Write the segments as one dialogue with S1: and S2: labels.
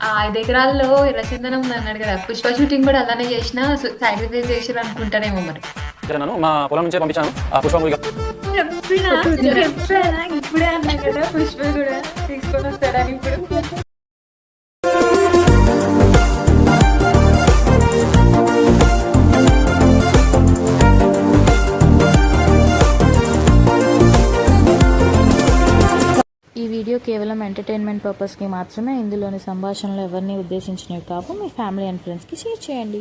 S1: ఆ 5 ఎకరాల్లో ఎర్రచందనం అన్నాడు కదా, పుష్ప షూటింగ్ కూడా అలానే చేసిన, సాక్రిఫైస్ చేసిర్రు అనుకుంటానేమో మరి.
S2: నన్ను మా పొలం నుంచే పంపించాను ఆ పుష్ప మూవీగా.
S1: చెప్పినా చెప్పానా ఇప్పుడే అన్నా కదా పుష్ప కూడా తీసుకొని వస్తాడని ఇప్పుడు.
S3: ఈ వీడియో కేవలం ఎంటర్టైన్మెంట్ పర్పస్కి మాత్రమే. ఇందులోని సంభాషణలు ఎవరిని ఉద్దేశించినవి కావు. మీ ఫ్యామిలీ అండ్ ఫ్రెండ్స్కి షేర్ చేయండి.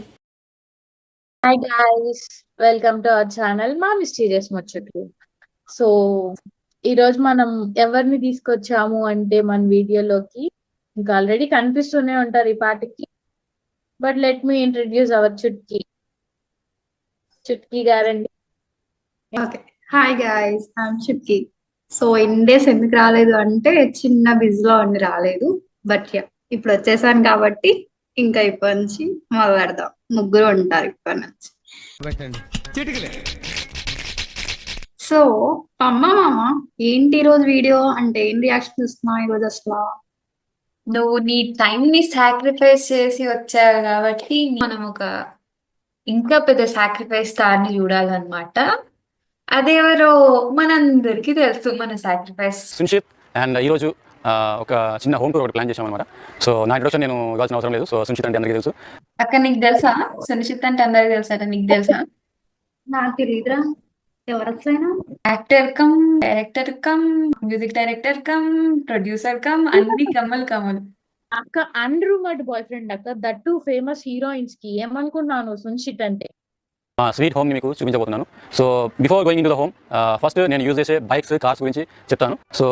S4: Hi guys, welcome to our channel మా మిస్టీరియస్ ముచ్చట్లు. సో ఈరోజు మనం ఎవరిని తీసుకొచ్చాము అంటే మన వీడియోలోకి ఇంకా ఆల్రెడీ కనిపిస్తూనే ఉంటారు ఈ పాటికి. But let me introduce our Chutki. Chutki గారండి.
S5: Okay, hi guys, I'm Shukki. So in days ఎందుకు రాలేదు అంటే చిన్న బిజీలో ఉండి రాలేదు. బట్ యా, ఇప్పుడు వచ్చేసాను కాబట్టి ఇంకా ఇప్పటి నుంచి మొదలు పెడదాం. ముగ్గురు ఉంటారు ఇప్పటి నుంచి. సో మామ, ఏంటి ఈరోజు వీడియో అంటే ఏం రియాక్షన్ ఇస్తున్నావు ఈరోజు అసలు?
S1: నువ్వు నీ టైం ని సాక్రిఫైస్ చేసి వచ్చావు కాబట్టి మనం ఒక ఇంకా పెద్ద సాక్రిఫైస్ స్టార్ ని చూడాలన్నమాట. అదెవరో మనందరికీ తెలుసు, మన సాక్రిఫైస్
S2: సున్షిత్. అండ్ ఈరోజు ఒక చిన్న హోమ్ టూర్ ఒకటి ప్లాన్ చేసాం అనమాట. సో నా ఇంట్రొడక్షన్ నేను ఇవ్వాల్సిన అవసరం లేదు. సో సున్షిత్ అంటే అందరికీ తెలుసు.
S1: అక్క నీకు తెలుసా? సునిశ్చిత్ అంటే అందరికి తెలుసా? నీకు తెలుసా?
S5: నాకు తెలియదురా, ఎవరు అసలు?
S1: Actor come director cum music director come producer come అన్ని కమ్మలు కమ్మలు.
S4: అక్క అన్రూమర్డ్ బాయ్ ఫ్రెండ్ అక్క, దట్ టు ఫేమస్ హీరోయిన్స్ కి. ఏమనుకున్నాను సున్షిత్ అంటే?
S2: మా స్వీట్ హోమ్ని మీకు చూపించబోతున్నాను. So before going in to the home, first నేను యూజ్ చేసే బైక్స్, కార్స్ గురించి చెప్తాను. సో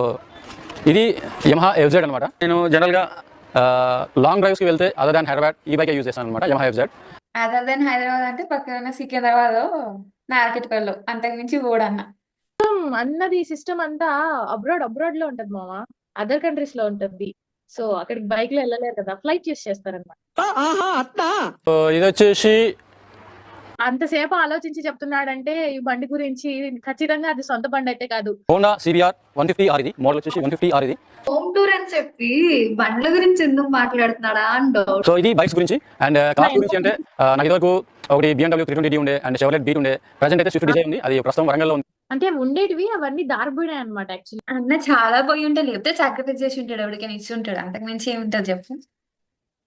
S2: ఇది యమహా ఎఫ్జెడ్ అనమాట. నేను జనరల్గా లాంగ్ డ్రైవ్స్కి వెళ్తే అదర్ దాన్ హైదరాబాద్ ఈ బైక్ యూజ్ చేస్తాను అనమాట, Yamaha FZ.
S1: Other than Hyderabad అంటే పక్కన సికింద్రాబాద్ నార్కెట్పల్లి, అంతకు మించి ఓడన్న.
S4: అన్నది సిస్టమ్ అంతా అబ్రాడ్ లో ఉంటది మామ, అదర్ కంట్రీస్ లో ఉంటది. సో అక్కడికి బైక్ లో వెళ్ళలేరు కదా, ఫ్లైట్ యూస్ చేస్తారన్నమాట.
S2: సో ఇది వచ్చేసి
S4: అంతసేపు ఆలోచించి చెప్తున్నాడంటే ఈ బండి గురించి, ఖచ్చితంగా అది సొంత బండి అయితే కాదు.
S2: హోండా CBR 150R ఇది. మోడల్ వచ్చేసి 150R ఇది.
S5: హోమ్ టూర్ అని చెప్పి బండ్ల గురించి ఎందుకు మాట్లాడుతున్నాడా అండ్
S2: సో ఇది బైక్స్ గురించి. అండ్ కార్స్ గురించి అంటే నాకు ఇదివరకు ఒకటి BMW 320D ఉండే, అండ్ Chevrolet Beat ఉండే. ప్రజెంట్ అయితే స్విఫ్ట్ డిజైర్ ఉంది, అది ప్రస్తుతం వరంగల్లో ఉంది.
S4: అంటే ఉండేటివి అవన్నీ దారిపోయినాయి అనమాట. యాక్చువల్లీ
S1: అన్న చాలా పోయి ఉంటే, లేకపోతే సాక్రిఫైస్ చేసి ఉంటాడు, ఎవరికైనా ఇచ్చి ఉంటాడు. అంతకు మించి ఏముంటది చెప్పు.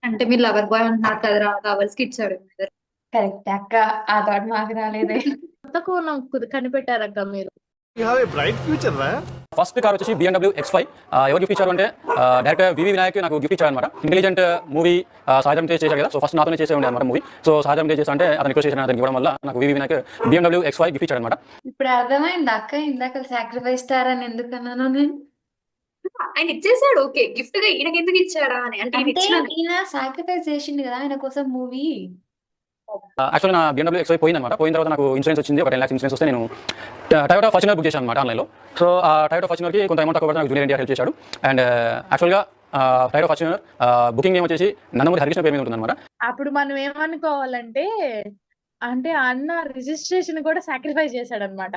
S5: అంటే మీరు లవర్ బాయ్ అంటున్నారు కదరా, లవర్స్ కి ఇచ్చాడు.
S1: కరెక్ట్ అక్క, ఆ థాట్ మాకు రాలేదే.
S4: కొత్త కోణం కనిపెట్టారక్క మీరు.
S2: ఫస్ట్ కార్ వచ్చేసి BMW X5. ఎవరు గిఫ్ట్ ఇచ్చారు అంటే డైరెక్టర్ వివి వినాయక్ నాకు గిఫ్ట్ ఇచ్చారు అనమాట. ఇంటెలిజెంట్ మూవీ సాయంత్రం తేజ్ చేశారు కదా, సో ఫస్ట్ నాతోనే చేసే ఉండే అనమాట మూవీ. సో సాయంత్రం తేజ్ చేస్తా అంటే అతను రిక్వెస్ట్ చేసిన, అతనికి ఇవ్వడం వల్ల నాకు వివి వినాయక్ BMW X5 గిఫ్ట్ ఇచ్చారు అనమాట.
S1: ఇప్పుడు అర్థమైంది అక్క, ఇందాక సాక్రిఫైస్ స్టార్ అని ఎందుకు అన్నాను నేను.
S5: ఆయన ఇచ్చేసాడు, ఓకే, గిఫ్ట్ గా ఈయనకి ఎందుకు ఇచ్చాడా అని. అంటే
S1: అంటే ఈయన సాక్రిఫైస్ చేసిండు కదా ఆయన కోసం మూవీ.
S2: యాక్చువల్లీ నా BMW X5 పోయిందన్నమాట. పోయిన తర్వాత నాకు ఇన్సూరెన్స్ వచ్చింది, ఒక 10 lakhs ఇన్సూరెన్స్ వస్తే నేను టయోటా ఫార్చునర్ బుక్ చేశాను అనమాట ఆన్లైన్లో. సో ఆ టయోటా ఫార్చునర్కి కొంత అమౌంట్ తక్కువ నాకు జూనియర్ ఇండియా హెల్ప్ చేశాడు. అండ్ యాక్చువల్గా టయోటా ఫార్చునర్ బుకింగ్ ఏం వచ్చేసి నందమూరి హరికృష్ణ పేరు మీద ఉంటుందన్నమాట.
S4: అప్పుడు మనం ఏమనుకోవాలంటే, అంటే అన్న రిజిస్ట్రేషన్ కూడా సాక్రిఫైస్ చేశాడనమాట.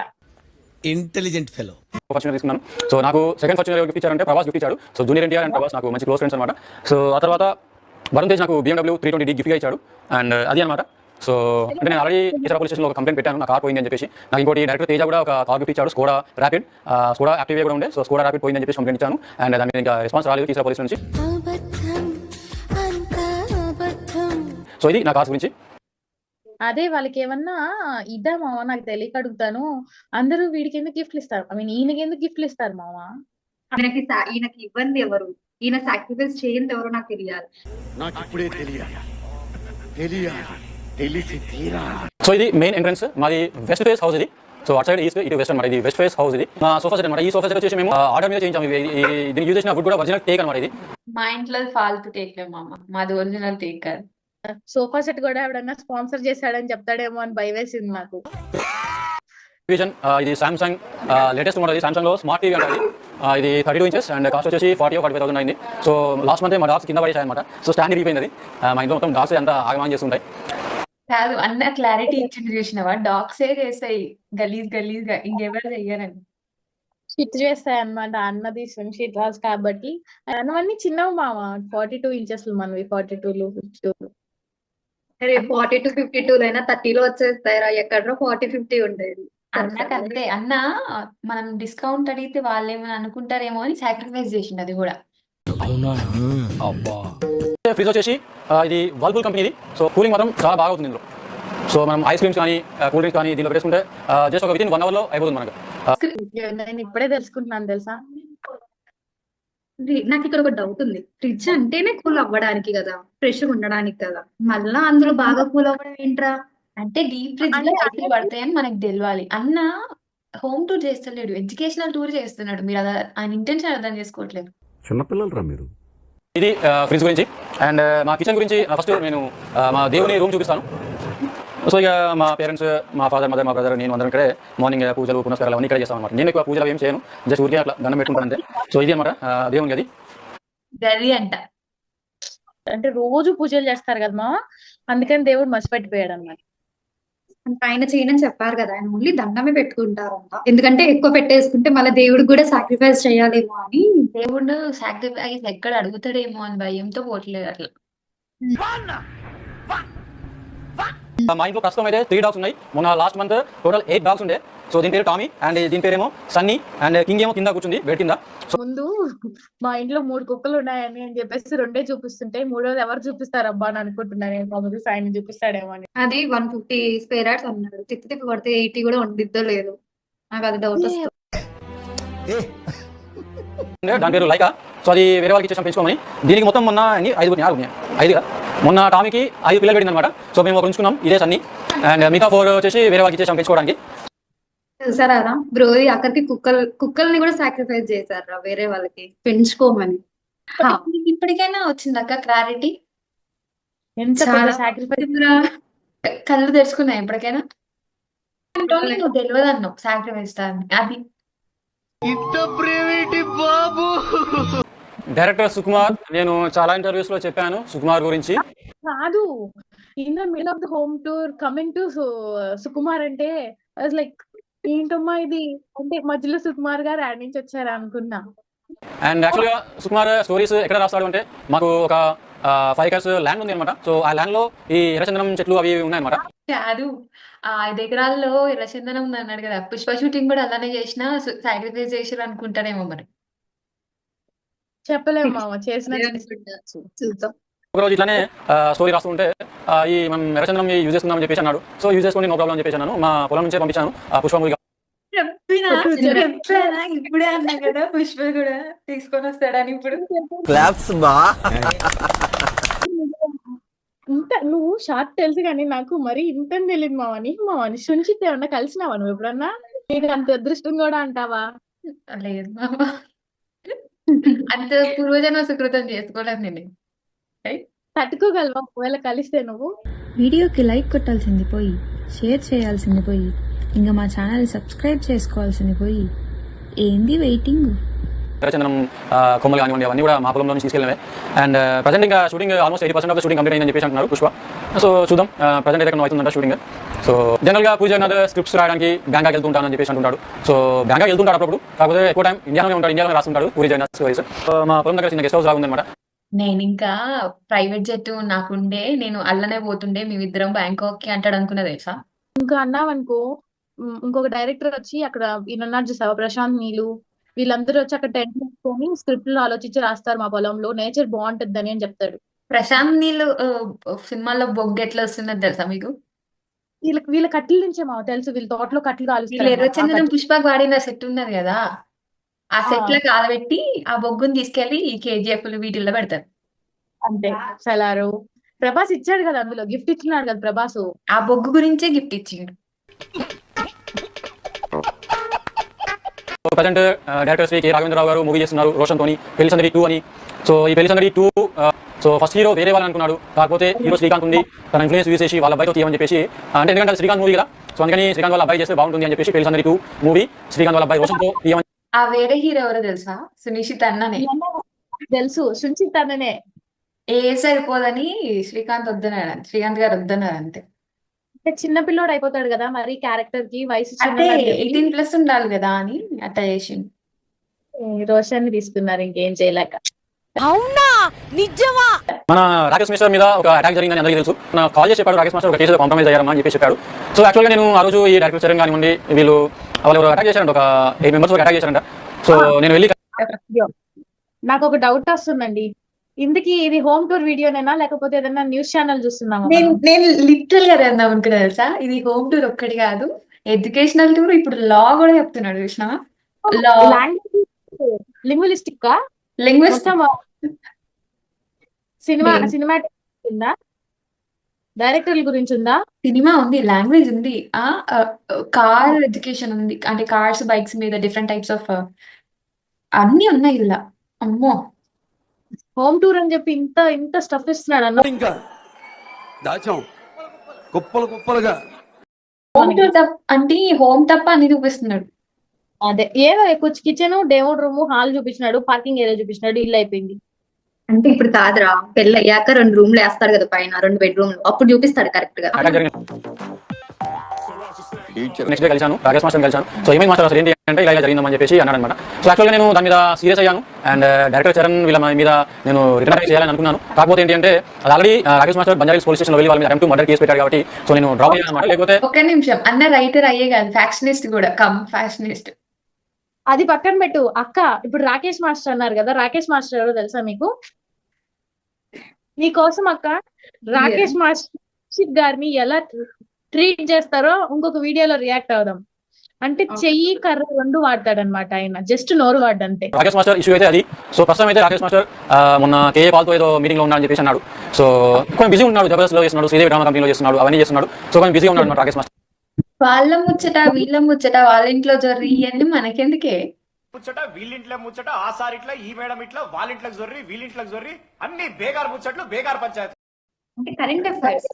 S6: Intelligent fellow.
S2: ఫార్చునర్ తీసుకున్నాను. సో నాకు సెకండ్ ఫార్చునర్ గిఫ్ట్ ఇచ్చారంటే ప్రభాస్ గిఫ్ట్ ఇచ్చాడు. So junior India and Prabhas నాకు మంచి క్లోజ్ ఫ్రెండ్స్ అనమాట. సో ఆ తర్వాత వరుణ్ తేజ్ నాకు BMW 320D గిఫ్ట్గా ఇచ్చాడు. అండ్ అది అనమాట. సో అంటే నేను ఆల్రెడీ ఇతర పోలీస్ స్టేషన్లో ఒక కంప్లైంట్ పెట్టాను, నా కార్ పోయింది అని చెప్పేసి. నాకు ఇంకోటి డైరెక్టర్ తేజ కూడా ఒక కార్ గిఫ్ట్ ఇచ్చాడు, స్కోడా ర్యాపిడ్. స్కోడా యాక్టివే కూడా ఉండే. సో స్కోడా ర్యాపిడ్ పోయిందని చెప్పేసి కంప్లైంట్ ఇచ్చాను. అండ్ దాని మీద ఇంకా రెస్పాన్స్ రాలేదు ఇతర పోలీస్ నుంచి. సో ఇది నా కార్స్ గురించి.
S4: అదే వాళ్ళకి ఏమన్నా ఇద్దా మామ, నాకు తెలియక అడుగుతాను. అందరూ వీడికి ఎందుకు గిఫ్ట్లు ఇస్తారు, ఐ మీన్ ఈయనకి ఎందుకు గిఫ్ట్లు ఇస్తారు మామ?
S5: ఈయనకి ఇవ్వండి ఎవరు, ఈయన సాక్రిఫైస్ చేయండి ఎవరు నాకు తెలియాలి.
S6: నాకు ఇప్పుడే తెలియాలి, తెలిసి తీరా.
S2: సో ఇది మెయిన్ ఎంట్రన్స్, మాది వెస్ట్ ఫేస్ హౌస్ ఇది. సో అటు సైడ్ ఈస్ట్, ఇటు వెస్ట్ అనమాట. ఇది వెస్ట్ ఫేస్ హౌస్ ఇది. మా సోఫా సెట్ అనమాట. ఈ సోఫా సెట్ వచ్చేసి మేము ఆర్డర్ మీద చేయించాము. దీన్ని యూజ్ చేసిన వుడ్ కూడా ఒరిజినల్ టేక్ అనమాట. ఇది
S1: మా ఇంట్లో ఫాల్తు టేక్ లేవు మామ, మాది ఒరిజినల్ టేక్ కాదు.
S4: సోఫా సెట్ కూడా ఎవడన్నా స్పాన్సర్ చేశాడని చెప్తాడేమో అని భయం వేసింది నాకు.
S2: విజన్ ఇది సామ్సంగ్ లేటెస్ట్ మోడల్. ఇది సామ్సంగ్లో స్మార్ట్ టీవీ అంటే ఇది 32 inches అండ్ కాస్ట్ వచ్చేసి 40,000-45,000 అయింది. సో లాస్ట్ మంత్ మా డాగ్స్ కింద పడేసాయి అనమాట. సో స్టాండ్ ఇరిగిపోయింది అది. మా ఇంట్లో మొత్తం డాగ్స్ అంతా ఆగమానం చేస్తుంటాయి.
S1: కాదు అన్న క్లారిటీ ఇచ్చింది చూసినవా, డాగ్సే చేస్తాయి గలీజ్ గలీజ్గా, ఇంకెవరు చెయ్యరని.
S4: షిట్ చేస్తాయి అన్నమాట. అన్నది స్విమ్ షిట్ రాస్ కాబట్టి అన్నవన్నీ చిన్నవి మామ. 42 ఇంచెస్ మనవి, 42లు 52లు.
S5: అరే 40 to 52 అయినా 30లో వచ్చేస్తాయిరా, ఎక్కడో 40-50 ఉండేది.
S1: అన్నకు అంతే. అన్న మనం డిస్కౌంట్ అడిగితే వాళ్ళు ఏమైనా అనుకుంటారేమో అని సాక్రిఫైస్ చేసిండు అది కూడా.
S2: ఫ్రిడ్జ్ వచ్చేసి ఇది వర్ల్పూల్ కంపెనీది. సో కూలింగ్ మాత్రం చాలా బాగా అవుతుంది ఇందులో. సో మనం ఐస్ క్రీమ్స్ కానీ కూల్ డ్రింక్స్ కానీ దీనిలో పెట్టేసుకుంటే జస్ట్ ఒక వితిన్ 1 అవర్లో అయిపోతుంది మనకు.
S4: నేను ఇప్పుడే తెలుసుకుంటున్నాను తెలుసా.
S5: నాకు ఇక్కడ ఒక డౌట్ ఉంది. ఫ్రిడ్జ్ అంటేనే కూల్ అవ్వడానికి కదా, ఫ్రెష్ గా ఉండడానికి కదా, మళ్ళా అందులో బాగా కూల్ అవ్వడం ఏంట్రా?
S1: అంటే డీప్ ఫ్రిడ్జ్ లో ఐసులు పడతాయని మనకు తెలియాలి. అన్న హోమ్ టూర్ చేస్తలేడు, ఎడ్యుకేషనల్ టూర్ చేస్తున్నాడు. మీరు ఆయన ఇంటెన్షన్ అర్థం చేసుకోవట్లేదు.
S6: చిన్నపిల్లలు రా మీరు.
S2: ఇది ఫ్రిడ్జ్ గురించి. అండ్ మా కిచెన్ గురించి ఫస్ట్ నేను మా దేవుని రూమ్ చూపిస్తాను. సో ఇక మా పేరెంట్స్, మా ఫాదర్, మదర్, మా బ్రదర్, నేను అందరం ఇక్కడే మార్నింగ్ పూజలు పునస్కారాలు అన్నీ ఇక్కడ చేస్తాం అనమాట. నేను ఎక్కువ పూజలు ఏం చేయను, జస్ట్ ఊరికే అట్లా దండం పెట్టుకుంటాను అంతే. సో ఇది అనమాట దేవుని గది.
S1: గది అంట.
S4: అంటే రోజు పూజలు చేస్తారు కదా మా, అందుకని దేవుడు మర్చిపెట్టిపోయాడు అన్నమాట.
S5: ఆయన చేయనని చెప్పారు కదా, ఆయన ఓన్లీ దండమే పెట్టుకుంటారంట. ఎందుకంటే ఎక్కువ పెట్టేసుకుంటే మళ్ళీ దేవుడికి కూడా సాక్రిఫైస్ చేయాలేమో అని.
S1: దేవుడు సాక్రిఫైస్ ఎక్కడ అడుగుతాడేమో అని భయంతో పోవట్లేదు అట్లా.
S2: మా ఇంట్లో ప్రస్తుతం అయితే 3 డాగ్స్ ఉన్నాయి. మొన్న లాస్ట్ మంత్ టోటల్ 8 డాగ్స్ ఉండే. సో దీని పేరు టామీ అండ్ దీని పేరేమో సన్నీ అండ్ కింగ్ ఏమో కింద కూర్చుంది బెడ్ కింద.
S4: ముందు మా ఇంట్లో 3 కుక్కలు ఉన్నాయని అని చెప్పేసి 2 చూపిస్తుంటే 3వది ఎవరు చూపిస్తారబ్బా అని అనుకుంటున్నాను. నేను కాకపోతే సాయం చూపిస్తాడేమో అని.
S5: అది 150 స్క్వేర్ యార్డ్స్ అన్నాడు. తిప్పి తిప్పి కొడితే 80 కూడా ఉండిద్దో లేదు, నాకు అది డౌట్ వస్తుంది.
S2: దాని పేరు లైకా. సో అది వేరే వాళ్ళకి ఇచ్చేసాం పెంచుకోమని. దీనికి మొత్తం మొన్న 5 ఉన్నాయి. 5 మొన్న టామీకి 5 పిల్లలు పెట్టింది అనమాట. సో మేము ఒక ఉంచుకున్నాం, ఇదే సన్నీ. అండ్ మిగతా 4 వచ్చేసి వేరే వాళ్ళకి ఇచ్చేసాం పెంచుకోవడానికి.
S5: చూసారా బ్రోది, అక్కడికి కుక్కల్ని కూడా సాక్రిఫైస్ చేశారా వేరే వాళ్ళకి పెంచుకోమని.
S1: ఇప్పటికైనా వచ్చిందక్క క్లారిటీ?
S4: ఎంత
S5: చాలా
S4: సాక్రిఫైస్.
S1: కళ్ళు తెరుచుకున్నాయి ఎప్పటికైనా? నువ్వు తెలియదు అన్నావు సాక్రిఫైస్ అది.
S2: డైరెక్టర్ సుకుమార్, నేను చాలా ఇంటర్వ్యూస్ లో చెప్పాను సుకుమార్ గురించి.
S4: కాదు, in the middle of the home tour coming to Sukumar అంటే లైక్ ఏంటమ్మా ఇది అంటే మధ్యలో సుకుమార్ గారు యాడ్ నుంచి వచ్చారా అనుకున్నా.
S2: అండ్ యాక్చువల్గా సుకుమార్ స్టోరీస్ ఎక్కడ రాస్తాడు అంటే, మాకు ఒక 5 acres ల్యాండ్ ఉంది అనమాట. సో ఆ ల్యాండ్ లో ఈ ఎర్రచందనం చెట్లు అవి ఉన్నాయన్నమాట.
S1: కాదు, ఆ 5 ఎకరాల్లో ఎర్రచందనం ఉంది అన్నాడు కదా, పుష్ప షూటింగ్ కూడా అలానే చేసిన సాక్రిఫైస్ చేసారు అనుకుంటారేమో మరి.
S4: చెప్పలేము మామ, చేసిన
S5: చూద్దాం.
S2: ఒకరోజు ఇట్లానే స్టోరీ రాస్తూ ఉంటే ఈ మనం ఎర్రచందనం యూజ్ చేసుకుందామని చెప్పేసి అన్నాడు. సో యూజ్ చేసుకోండి, నో ప్రాబ్లం అని చెప్పేసి అన్నాను. మా పొలం నుంచే పంపించాను పుష్ప మూవీ.
S1: చెప్పినా ఇప్పుడే అన్నా కదా పుష్ప కూడా తీసుకొని వస్తాడని. ఇప్పుడు
S4: ఇంత నువ్వు షార్ట్ తెలుసు కానీ నాకు మరి ఇంత తెలియదు మామని సుంచిత్ ఏమన్నా కలిసినావా నువ్వు ఎప్పుడన్నా? నీకు అంత అదృష్టం కూడా అంటావా?
S1: లేదు మామ, అంత పూర్వజన్మ సుకృతం చేసుకోలేదు నేను.
S4: తట్టుకోగలవా ఒకవేళ కలిస్తే నువ్వు?
S3: వీడియోకి లైక్ కొట్టాల్సింది పోయి, షేర్ చేయాల్సింది పోయి, ఇంకా మా ఛానల్ సబ్స్క్రైబ్ చేసుకోవాల్సింది పోయి, ఏంది వెయిటింగ్?
S2: ఎర్రచందనం కొమ్మలు కానివ్వండి అవన్నీ కూడా మా పొలంలో నుంచి తీసుకెళ్ళినవే. అండ్ ప్రజెంట్ ఇంకా shooting almost 80% of shooting complete అయిందని చెప్పేసి అంటున్నారు పుష్ప. సో చూద్దాం, ప్రజెంట్ అయితే ఎక్కడ అవుతుందంట షూటింగ్. సో జనరల్గా పూజ జగన్నాథ్ స్క్రిప్ట్స్ రాయడానికి బ్యాంకాక్ వెళ్తుంటానని చెప్పేసి అంటుంటాడు. సో బ్యాంకాక్ వెళ్తుంటాడు అప్పుడు, కాకపోతే ఎక్కువ టైం ఇండియాలోనే ఉంటాడు, ఇండియాలో రాస్తుంటాడు పూరి జగన్నాథ్ స్టోరీస్. మా పొలం దగ్గర చిన్న గెస్ట్ హౌస్ లాగుందన్నమాట.
S1: నేను ఇంకా ప్రైవేట్ జెట్ నాకుండే, నేను అల్లనే పోతుండే, మేమిద్దరం బ్యాంకాక్ కి అంటాడు అనుకున్నా తెలుసా.
S4: ఇంకా అన్నావనుకో, ఇంకొక డైరెక్టర్ వచ్చి అక్కడ ఈయన చూసావా ప్రశాంత్ నీలు, వీళ్ళందరూ వచ్చి అక్కడ టెంట్ వేసుకొని స్క్రిప్ట్లు ఆలోచించి రాస్తారు, మా పొలంలో నేచర్ బాగుంటుందని అని చెప్తాడు.
S1: ప్రశాంత్ నీళ్ళు సినిమాలో బొగ్గు ఎట్లా వస్తున్నది తెలుసా మీకు?
S4: వీళ్ళ కట్టెల నుంచే మా తెలుసు, వీళ్ళ తోటలో కట్టెలు
S1: వీళ్ళు
S4: కాలుస్తారు.
S1: ఎర్రచందనం పుష్పకు వాడిన సెట్ ఉన్నది కదా, ఆ సెట్ లో కాలబెట్టి ఆ బొగ్గుని తీసుకెళ్లి ఈ కేజీఎఫ్లు వీటిల్లో పెడతారు.
S4: అంతే. సలారు ప్రభాస్ ఇచ్చాడు కదా, అందులో గిఫ్ట్ ఇచ్చినాడు కదా ప్రభాస్,
S1: ఆ బొగ్గు గురించే గిఫ్ట్ ఇచ్చిండు.
S2: Present director Shri K Raghavendrarao garu movie చేస్తున్నారు రోషన్ తోని, పెళ్లి సందడి 2 అని. సో ఈ పెళ్లి సందడి 2 సో ఫస్ట్ హీరో వేరే వాళ్ళని అనుకున్నాడు, కాకపోతే హీరో శ్రీకాంత్ ఉంది, తన ఇన్ఫ్లుయెన్స్ యూజ్ చేసి వాళ్ళ అబ్బాయితో తీయమని చెప్పేసి, అంటే ఎందుకంటే శ్రీకాంత్ మూవీ కదా, సో అందుకని శ్రీకాంత్ వాళ్ళ అబ్బాయి చేస్తే బాగుంటుంది అని చెప్పేసి పెళ్లి సందడి 2 మూవీ శ్రీకాంత్ వాళ్ళ అబ్బాయి రోషన్తో తీయమని.
S1: ఆ వేరే హీరో ఎవరో తెలుసా? సునిశ్చిత్ అన్ననే.
S4: తెలుసు, సుంచిత్ అన్ననే.
S1: ఏ సరిపోదని శ్రీకాంత్ వద్దన్నాడు, శ్రీకాంత్ గారు వద్దన్నారు అంతే.
S4: చిన్న పిల్లోడు అయిపోతాడు కదా మరి క్యారెక్టర్ కి, వయసు
S1: అంటే 18+ ఉండాలి కదా అని అట్లా చేసిండు.
S4: రోషన్ తీసుకున్నారు ఇంకేం చేయలేక.
S2: మన రాకేష్ మిస్టర్ మీద ఒక అటాక్ జరిగిందని అందరికీ తెలుసు. నా కాల్ చేసి చెప్పాడు రాకేష్ మాస్టర్ ఒక కేసులో కాంప్రమైజ్ అయ్యారని అని చెప్పి చెప్పాడు. సో యాక్చువల్గా నేను ఆ రోజు ఈ డైరెక్టర్ చరణ్ కానివ్వండి వీళ్ళు వాళ్ళు అటాక్ చేశారంట, ఒక 8 మెంబర్స్ అటాక్ చేశారంట. సో నేను వెళ్ళి
S4: నాకు ఒక డౌట్ వస్తుందండి, ఇందుకి ఇది హోమ్ టూర్ వీడియోనేనా లేకపోతే ఏదైనా న్యూస్ ఛానల్ చూస్తున్నామా?
S1: నేను లిటరల్ గా అందాం అనుకున్నా తెలుసా, ఇది హోమ్ టూర్ ఒక్కటి కాదు, ఎడ్యుకేషనల్ టూర్. ఇప్పుడు లా కూడా చెప్తున్నాడు చూసినా, లా
S4: లింగ్విస్టిక్
S1: లింగ్విస్ట్
S4: సినిమాటిక్ ఉందా, డైరెక్టర్ల గురించి ఉందా?
S1: సినిమా ఉంది, లాంగ్వేజ్ ఉంది, కార్ ఎడ్యుకేషన్ ఉంది, అంటే కార్స్ బైక్స్ మీద డిఫరెంట్ టైప్స్ ఆఫ్ అన్ని ఉన్నాయి ఇలా. అమ్మో,
S4: హోమ్ టూర్ అని చెప్పి ఇంత ఇంత స్టఫ్ ఇస్తున్నాడు అన్న.
S6: ఇంకా దాచాం కుప్పలు కుప్పలుగా.
S1: హోమ్ టూర్ అంటే హోమ్ తప్ప అన్ని చూపిస్తున్నాడు.
S4: అదే ఏదో కిచెన్, డెమో రూమ్, హాల్ చూపించినాడు, పార్కింగ్ ఏరియా చూపించినాడు, ఇల్లు అయిపోయింది.
S5: అంటే ఇప్పుడు కాదురా, పెళ్ళి అయ్యాక 2 రూమ్లు వేస్తాడు కదా పైన, 2 బెడ్రూమ్లు, అప్పుడు చూపిస్తాడు కరెక్ట్ గా.
S2: అటాక్ జరిగింది. నెక్స్ట్ డే కలిశాను, రాకేష్ మాస్టర్ కలిశాను. సో ఏమేమి మాస్టర్ అసలు ఏంటి అంటే ఇలా జరిగిందని చెప్పేసి అన్నాడు అనమాట. సో యాక్చువల్గా నేను దాని మీద సీరియస్ అయ్యాను అండ్ డైరెక్టర్ చరణ్ వీళ్ళ మీద నేను రిటర్న్ చేయాలని అనుకున్నాను. కాకపోతే ఏంటి అంటే అది already Rakesh master Banjara police స్టేషన్లో వెళ్ళి వాళ్ళ మీద అటెంప్ట్ మర్డర్ కేసు పెట్టారు కాబట్టి సో నేను డ్రాప్ అయ్యాను అనమాట. లేకపోతే
S1: ఒక్క నిమిషం, అన్న రైటర్ అయ్యే కాదు, ఫ్యాక్షనిస్ట్ కూడా, కమ్ ఫ్యాషనిస్ట్.
S4: అది పక్కన పెట్టు అక్క. ఇప్పుడు రాకేష్ మాస్టర్ అన్నారు కదా, రాకేష్ మాస్టర్ ఎవరో తెలుసా మీకు? నీకోసం అక్క రాకేష్ మాస్టర్ గారిని ఎలా ట్రీట్ చేస్తారో ఇంకొక వీడియోలో రియాక్ట్ అవుదాం. అంటే చెయ్యి కర్ర 2 వాడతాడనమాట ఆయన, జస్ట్ నోరు వాడంతే.
S2: రాకేష్ మాస్టర్ ఇష్యూ అయితే అది. సో ప్రస్తుతం అయితే రాకేష్ మాస్టర్ మొన్న కేఏ పాల్తో ఏదో మీటింగ్ లో ఉన్నాడని చెప్పేసి అన్నాడు. సో కొంచెం బిజీ ఉన్నాడు, జబర్దస్త్ లో చేస్తున్నాడు, శ్రీదేవి డ్రామా కంపెనీలో చేస్తున్నాడు, అవన్నీ చేస్తున్నాడు. సో కొంచెం బిజీగా ఉన్నాడు రాకేష్ మాస్టర్.
S1: వాళ్ళ ముచ్చట వీళ్ళ ముచ్చట, వాళ్ళ ఇంట్లో జొర్రి ఇవన్నీ మనకెందుకే?
S7: ముచ్చట వీళ్ళింట్లో ముచ్చట, ఆ సార్ ఇట్లా, ఈ మేడం ఇట్లా, వాళ్ళింట్లోకి జొర్రి, వీళ్ళింట్లోకి జొర్రి, అన్ని బేగార్ ముచ్చట్లు, బేగార్ పంచాయతీ.
S5: అంటే కరెంట్ అఫైర్స్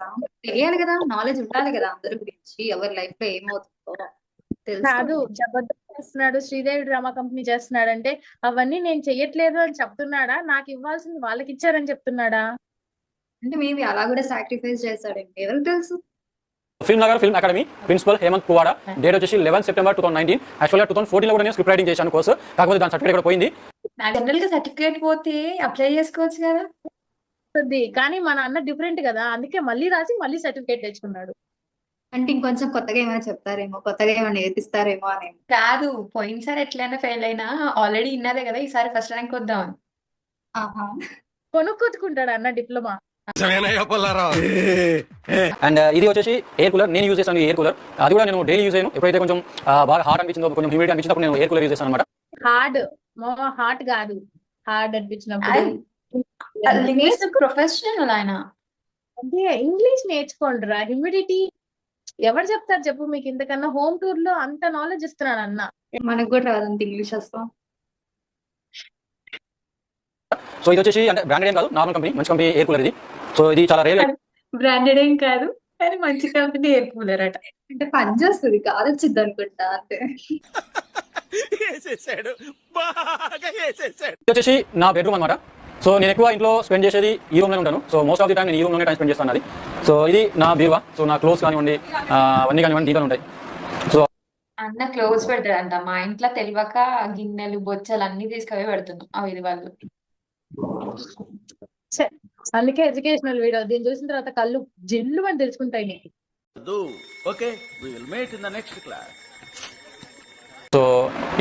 S5: తెలియాలి కదా, నాలెడ్జ్ ఉండాలి కదా అందరి గురించి, ఎవరి లైఫ్ లో ఏమవుతుందో
S4: కాదు,
S5: తెలుసు.
S4: జబర్దస్త్ చేస్తున్నాడు, శ్రీదేవి డ్రామా కంపెనీ చేస్తున్నాడు అంటే అవన్నీ నేను చెయ్యట్లేదు అని చెప్తున్నాడా, నాకు ఇవ్వాల్సింది వాళ్ళకి ఇచ్చారని చెప్తున్నాడా?
S5: అంటే మేబీ అలా కూడా సాక్రిఫైస్ చేస్తాడేమో, ఎవరికి తెలుసు.
S2: Film Nagar film academy principal Hemant Puvada, date వచ్చేసి 11 సెప్టెంబర్ 2019. యాక్చువల్గా 2014 లో కూడా నేను స్క్రిప్ట్ రైటింగ్ చేశాను కోర్సు, కాకపోతే దాని సర్టిఫికేట్ కూడా పోయింది.
S1: జనరల్ గా సర్టిఫికేట్ పోతే అప్లై చేసుకోవచ్చు కదా.
S4: కానీ మన అన్న డిఫరెంట్ కదా, అందుకే మళ్ళీ రాసి మళ్ళీ సర్టిఫికేట్ తెచ్చుకున్నాడు.
S5: అంటే ఇంకొంచెం కొత్తగా ఏమైనా చెప్తారేమో, కొత్తగా ఏమైనా నేర్పిస్తారేమో అని.
S1: కాదు, పోయినసారి ఎట్లయినా ఫెయిల్ అయినా ఆల్రెడీ ఇన్నదే కదా, ఈసారి ఫస్ట్ ర్యాంక్ వద్దామని.
S5: ఆహా.
S4: కొనుక్కొచ్చుకుంటాడు అన్న డిప్లొమా.
S2: అండ్ ఇది వచ్చేసి ఎయిర్ కూలర్, నేను యూజ్ చేశాను ఈ ఎయిర్ కూలర్. అది కూడా నేను డైలీ యూజ్ చేయను, ఎప్పుడైతే కొంచెం బాగా హాట్ అనిపించిందో, కొంచెం హ్యూమిడిటీ అనిపించినప్పుడు నేను ఎయిర్ కూలర్ యూజ్ చేస్తాను అనమాట.
S4: హార్ట్ కాదు, హార్డ్ అనిపించినప్పుడు.
S1: ఇంగ్లీష్ ప్రొఫెషనల్ ఆయన.
S4: అంటే ఇంగ్లీష్ నేర్చుకోండి రా, హ్యూమిడిటీ ఎవరు చెప్తారు చెప్పు మీకు? ఇంతకన్నా హోమ్ టూర్ లో అంత నాలెడ్జ్ ఇస్తున్నాడు అన్న.
S5: మనకు కూడా రాదంత ఇంగ్లీష్ వస్తాం.
S2: సో ఇది వచ్చేసి అంటే బ్రాండెడ్ ఏం కాదు, నార్మల్ కంపెనీ, మంచి కంపెనీ ఎయిర్ కూలర్ ఇది. సో ఇది చాలా రేర్.
S1: బ్రాండెడ్ ఏం కాదు కానీ మంచి కంపెనీ ఎయిర్ కూలర్ అట.
S5: అంటే పని చేస్తుంది, కాదొచ్చిద్ది అనుకుంటా అంతే.
S6: వేసేసాడు, బాగా వేసేసాడు.
S2: ఇది వచ్చేసి నా బెడ్రూమ్ అనమాట. సో నేను ఎక్కువ ఇంట్లో స్పెండ్ చేసేది ఈ రూమ్లోనే ఉంటాను. So most of the time నేను ఈ రూమ్లోనే టైం స్పెండ్ చేస్తాను. అది సో ఇది నా బీరువా. సో నా క్లోత్స్ కానివ్వండి, అవన్నీ కానివ్వండి దీంట్లో ఉంటాయి. సో
S1: అన్న క్లోజ్ పెడతాడంట, మా ఇంట్లో తెలియక గిన్నెలు బొచ్చలు అన్ని తీసుకుపోయి పెడుతున్నాం అవి ఇది వాళ్ళు.
S4: అందుకే ఎడ్యుకేషనల్ వీడియో, దీన్ని చూసిన తర్వాత కళ్ళు జిల్లు అని తెలుసుకుంటాయి నీకు.
S6: Okay, we will meet in the next class.
S2: So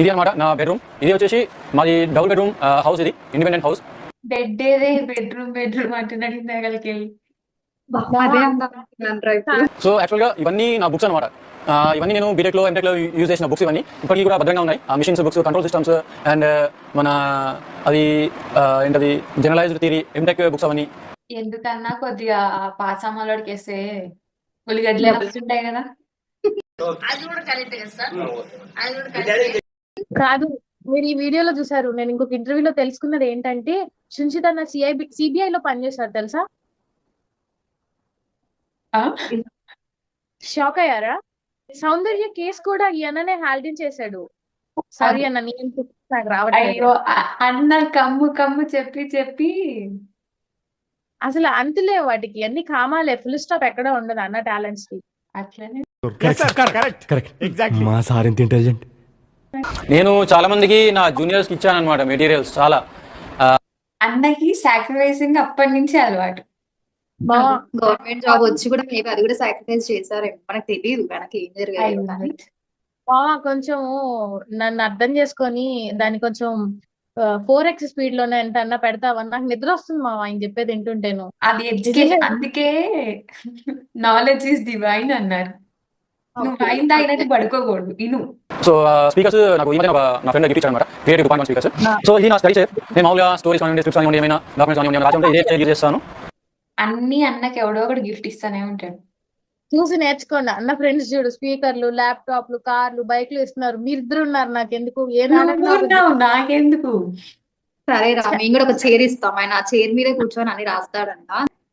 S2: ఇది అనమాట నా బెడ్రూమ్. ఇది వచ్చేసి మాది డబుల్ బెడ్రూమ్ హౌస్, ఇది ఇండిపెండెంట్ హౌస్.
S1: బెడ్ ఏదే, బెడ్రూమ్ అంటున్నాడు ఇందాకలకి వెళ్ళి.
S5: అదే అంటున్నాను రా ఇప్పుడు.
S2: సో యాక్చువల్గా ఇవన్నీ నా బుక్స్ అనమాట. ఇవన్నీ నేను బీటెక్లో ఎంటెక్లో యూజ్ చేసిన బుక్స్ ఇవన్నీ ఇప్పటికీ కూడా భద్రంగా ఉన్నాయి. Machines books, control systems and మన అది ఏంటది జనరలైజ్డ్ థియరీ ఎంటెక్ బుక్స్ అవన్నీ.
S1: ఎందుకన్నా కొద్దిగా పాసామాలోడికి వేస్తే ఉల్లిగడ్డలు వస్తుంటాయి కదా.
S4: కాదు, మీరు ఈ వీడియోలో చూసారు. నేను ఇంకొక ఇంటర్వ్యూలో తెలుసుకున్నది ఏంటంటే సుంచిత్ అన్న సిబిఐ లో పనిచేశారు తెలుసా? షాక్ అయ్యారా? సౌందర్య కేసు కూడా ఈయననే హ్యాండిల్ చేశాడు. సారీ అన్న, నేను నాకు రావట్లేదు.
S1: అయ్యో అన్న కమ్ము చెప్పి చెప్పి
S4: అసలు అంతులే వాటికి, అన్ని కామాలే, ఫుల్ స్టాప్ ఎక్కడ ఉండదు అన్న టాలెంట్స్ కి.
S1: అట్లనే
S6: కరెక్ట్, ఎగ్జాక్ట్లీ.
S8: మా సార్ ఎంత ఇంటెలిజెంట్.
S2: నేను చాలా మందికి నా జూనియర్స్కి ఇచ్చాను అనమాట మెటీరియల్స్ చాలా.
S1: అన్నకి సాక్రిఫైసింగ్ అప్పటి నుంచి అలవాటు.
S4: మామ
S5: గవర్నమెంట్ జాబ్ వచ్చి కూడా మేబీ అది కూడా సాక్రిఫైస్ చేశారేమో, మనకు తెలియదు వెనక ఏం జరిగాయో కానీ.
S4: కొంచెం నన్ను అర్థం చేసుకొని దాన్ని కొంచెం 4x స్పీడ్ లోనే ఎంతన్నా పెడతావా? నాకు నిద్ర వస్తుంది మామ ఆయన చెప్పేది వింటుంటేను.
S1: అది ఎడ్యుకేషన్, అందుకే నాలెడ్జ్ ఈస్ డివైన్ అన్నారు. నువ్వు
S5: Okay,
S1: వైన్ తాగినట్టు పడుకోకూడదు, ఇను.
S2: సో స్పీకర్స్ నాకు ఈ మధ్య నా ఫ్రెండ్ గిఫ్ట్ ఇచ్చారనమాట, క్రియేటివ్ 2.1 స్పీకర్స్. సో ఇది నా స్టడీస్. నేను మామూలుగా స్టోరీస్ కానివ్వండి, స్క్రిప్ట్స్ కానివ్వండి, ఏమైనా డాక్యుమెంట్స్ కానివ్వండి రాసి ఉంటే ఇదే యూజ్ చేస్తాను.
S1: అన్ని అన్నకి ఎవడో ఒకటి గిఫ్ట్ ఇస్తానే ఉంటాడు.
S4: చూసి నేర్చుకోండి. అన్న ఫ్రెండ్స్ చూడు, స్పీకర్లు, ల్యాప్టాప్లు, కార్లు, బైక్లు ఇస్తున్నారు. మీరిద్దరు ఉన్నారు, నాకెందుకు?
S1: నువ్వు ఉన్నావు, నాకెందుకు?
S5: సరే రా, మేము కూడా ఒక చైర్ ఇస్తాం, ఆయన ఆ చైర్ మీదే కూర్చొని అన్ని రాస్తాడంట.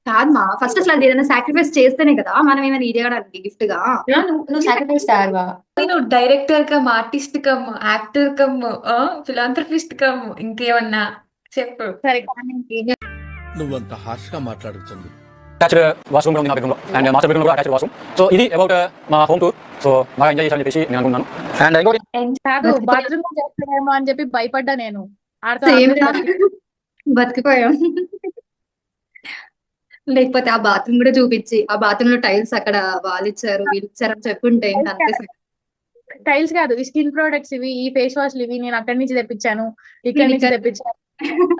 S5: కాదమ్మా, ఫస్ట్ అసలు అది ఏదైనా సాక్రిఫైస్ చేస్తేనే కదా మనం ఏమైనా ఇవ్వడానికి గిఫ్ట్ గా.
S1: నువ్వు సాక్రిఫైస్ తాగవా? నువ్వు director come, artist cum, actor come, philanthropist come, ఇంకేమన్నా చెప్పు.
S4: సరే కానీ
S6: నువ్వంత హార్ష్ గా మాట్లాడుతుంది.
S2: అటాచ్డ్ వాష్రూమ్ ఉంది నా బెడ్రూమ్లో, అండ్ మాస్టర్ బెడ్రూమ్ కూడా అటాచ్డ్ వాష్రూమ్. సో ఇది అబౌట్ మా హోమ్ టూర్. సో బాగా ఎంజాయ్ చేశారని చెప్పేసి నేను అనుకున్నాను. అండ్ ఇంకోటి
S4: కాదు, బాత్రూమ్ చేస్తానేమో అని చెప్పి భయపడ్డా నేను. ఆడతో
S5: సేమ్
S4: అందరూ
S5: బతికిపోయాం. లేకపోతే ఆ బాత్రూమ్ కూడా చూపించి, ఆ బాత్రూమ్ లో టైల్స్ అక్కడ వాళ్ళు ఇచ్చారు వీళ్ళు ఇచ్చారు అని చెప్పుంటే ఇంకా అంతే.
S4: టైల్స్ కాదు, ఈ స్కిన్ ప్రొడక్ట్స్ ఇవి, ఈ ఫేస్ వాష్లు ఇవి నేను అక్కడి నుంచి తెప్పించాను, ఇక్కడి నుంచి తెప్పించాను.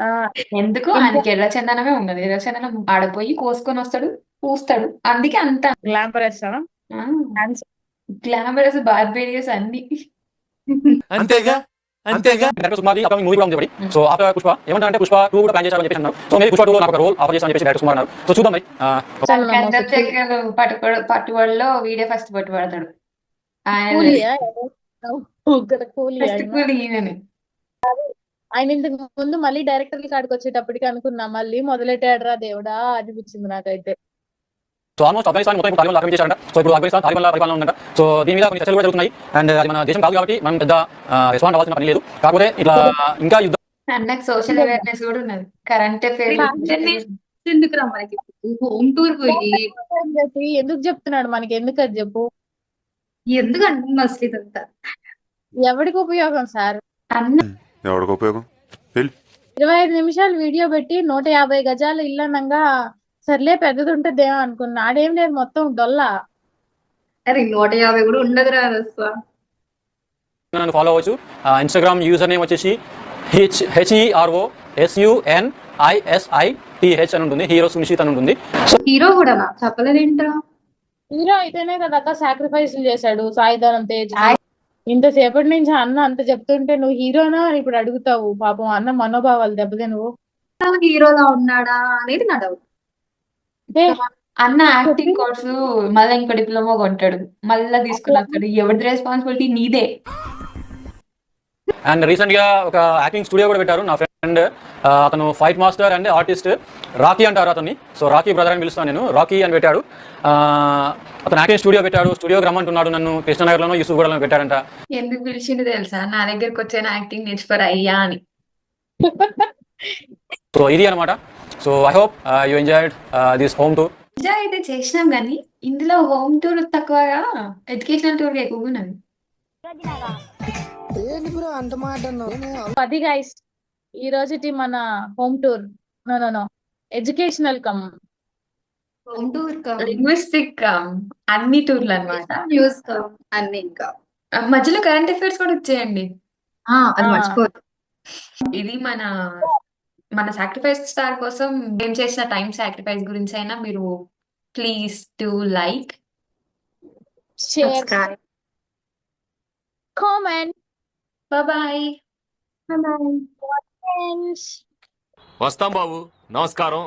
S4: ఆ,
S1: ఎందుకు? ఆయనకి ఎర్ర చందనమే ఉన్నది. ఎర్ర చందనం ఆడపోయి కోసుకొని వస్తాడు, పూస్తాడు. అందుకే అంత
S4: గ్లామరస్
S1: గ్లామరస్, బార్బేరియస్ అన్ని.
S6: అంతేగా అంతేగా.
S2: డైరెక్టర్ సుమారి అప్కమింగ్ మూవీ కూడా ఉంది. సో ఆఫ్టర్ పుష్ప ఏమంటారంటే పుష్ప 2 కూడా ప్లాన్ చేశారని చెప్పేసి అన్నారు. సో మేబీ పుష్ప 2 నాకు ఒక రోల్ ఆఫర్ చేస్తామని చెప్పేసి డైరెక్టర్ సుమార్ అన్నారు. సో చూద్దాం మరి.
S1: గంధపు చెక్కలు పట్టుబడిలో వీడే ఫస్ట్ పట్టుబడతాడు. ఆయన ఫస్ట్ కూలి ఈయననే.
S4: ఆయన ఇంతకు ముందు మళ్ళీ డైరెక్టర్ కాడికి వచ్చేటప్పటికి అనుకున్నా, మళ్ళీ మొదలెట్టాడరా దేవుడా అనిపించింది నాకైతే.
S2: సో ఆల్మోస్ట్ ఆఫ్ఘనిస్తాన్ మొత్తం ఇప్పుడు తాలిబాన్ ఆక్రమణ చేశారంట. సో ఇప్పుడు ఆఫ్ఘనిస్తాన్ తాలిబాన్ పరిపాలన ఉందంట. సో దీని మీద కొన్ని చర్చలు కూడా జరుగుతున్నాయి. అండ్ అది మన దేశం కాదు కాబట్టి మనం పెద్ద రెస్పాండ్ అవ్వాల్సిన పని లేదు. కాకపోతే ఇట్లా ఇంకా యుద్ధం.
S1: అన్నకు సోషల్ అవేర్నెస్ కూడా ఉన్నది, కరెంట్ అఫైర్స్.
S5: ఎందుకు రా మనకి హోమ్ టూర్ పోయి
S4: ఎందుకు చెప్తున్నాడు మనకి? ఎందుకు అది చెప్పు.
S5: ఎందుకు అంటున్నా అసలు ఇదంతా?
S4: ఎవరికి ఉపయోగం సార్?
S1: అన్న
S8: ఎవరికి ఉపయోగం?
S4: 25 నిమిషాలు వీడియో పెట్టి 150 గజాలు ఇల్లనంగా సర్లే పెద్దది ఉంటుందేమో అనుకున్నా. ఆడేం లేదు, మొత్తం డొల్లా.
S5: అరే 150 కూడా ఉండదురా అసలు.
S2: నన్ను ఫాలో అవ్వచ్చు. ఇన్స్టాగ్రామ్ యూజర్ నేమ్ వచ్చేసి HEROSUNISITH అని ఉంటుంది. హీరో సునిశ్చిత్ అని ఉంటుంది.
S5: హీరో కూడా చెప్పలేదేంట్రా?
S4: హీరో అయితేనే కదా సాక్రిఫైస్ చేశాడు సాయిధరం తేజ్. ఇంతసేపటి నుంచి అన్న అంత చెప్తుంటే నువ్వు హీరోనా అని ఇప్పుడు అడుగుతావు. పాపం అన్న మనోభావాలు దెబ్బతే. నువ్వు
S5: హీరోలా ఉన్నాడా అనేది నా డౌట్.
S1: అన్న యాక్టింగ్ కోర్సు మళ్ళీ ఇంకో డిప్లొమా కొంటాడు, మళ్ళీ తీసుకుని వస్తాడు. ఎవరిది రెస్పాన్సిబిలిటీ? నీదే.
S2: అండ్ రీసెంట్ గా ఒక యాక్టింగ్ స్టూడియో కూడా పెట్టారు నా ఫ్రెండ్. అతను fight master and artist, Rocky అంటారు అతన్ని. సో రాకీ బ్రదర్ అని పిలుస్తాను నేను, రాకీ అని పెట్టాడు. అతను యాక్టింగ్ స్టూడియో పెట్టాడు. స్టూడియోకి రమ్మంటున్నాడు నన్ను. కృష్ణనగర్లోనో యూసుఫ్గూడలో పెట్టాడంట.
S1: ఎందుకు పిలిచిండు తెలుసా? నా దగ్గరకు వచ్చాను యాక్టింగ్ నేర్చుకోరా అయ్యా అని.
S2: సో ఇది అనమాట. So I hope you enjoyed this home tour.
S1: Enjoy అయితే చేసినాం కానీ ఇందులో హోమ్ టూర్ తక్కువగా, ఎడ్యుకేషనల్ టూర్ ఎక్కువ ఉన్నది.
S4: అది గైస్ ఈ రోజుటి మన home tour. No educational cum
S5: home tour
S1: linguistic అన్ని టూర్లు అన్నమాట.
S5: న్యూస్ అన్ని ఇంకా
S1: మధ్యలో కరెంట్ అఫైర్స్ కూడా వచ్చేయండి.
S5: అది మర్చిపోదు.
S1: ఇది మన సాక్రిఫైస్ స్టార్ కోసం మేము చేసిన టైం సాక్రిఫైస్ గురించి అయినా మీరు please to like,
S4: share,
S5: subscribe.
S4: Comment.
S1: Bye.
S4: Friends
S6: వస్తాం బాబు, నమస్కారం.